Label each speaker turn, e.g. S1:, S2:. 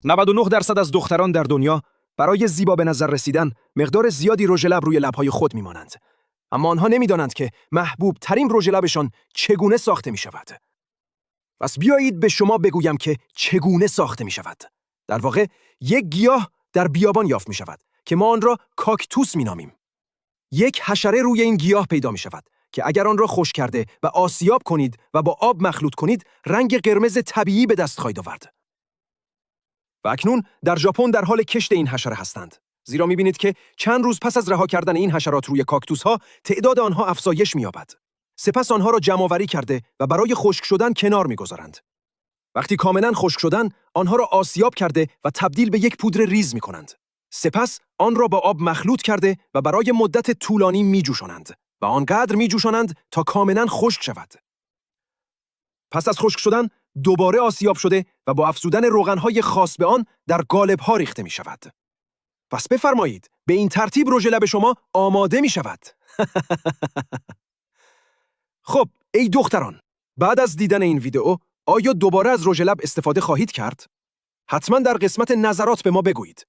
S1: 99% از دختران در دنیا برای زیبا به نظر رسیدن مقدار زیادی رژ لب روی لب‌های خود می‌مانند. اما آنها نمی‌دانند که محبوب ترین رژ لبشان چگونه ساخته می‌شود. پس بیایید به شما بگویم که چگونه ساخته می‌شود. در واقع یک گیاه در بیابان یافت می‌شود که ما آن را کاکتوس می‌نامیم. یک حشره روی این گیاه پیدا می‌شود که اگر آن را خشک کرده و آسیاب کنید و با آب مخلوط کنید، رنگ قرمز طبیعی به دست خواهید آورد. و اکنون در ژاپن در حال کشت این حشره هستند. زیرا می‌بینید که چند روز پس از رها کردن این حشرات روی کاکتوس‌ها، تعداد آنها افزایش می‌یابد. سپس آنها را جمع‌آوری کرده و برای خشک شدن کنار می‌گذارند. وقتی کاملاً خشک شدن، آنها را آسیاب کرده و تبدیل به یک پودر ریز می‌کنند. سپس آن را با آب مخلوط کرده و برای مدت طولانی می‌جوشانند و آنقدر می‌جوشانند تا کاملاً خشک شود. پس از خشک شدن، دوباره آسیاب شده و با افزودن روغن‌های خاص به آن در قالب‌ها ریخته می‌شود. پس بفرمایید، به این ترتیب رژ لب شما آماده می‌شود. خب، ای دختران، بعد از دیدن این ویدئو، آیا دوباره از رژ لب استفاده خواهید کرد؟ حتما در قسمت نظرات به ما بگویید.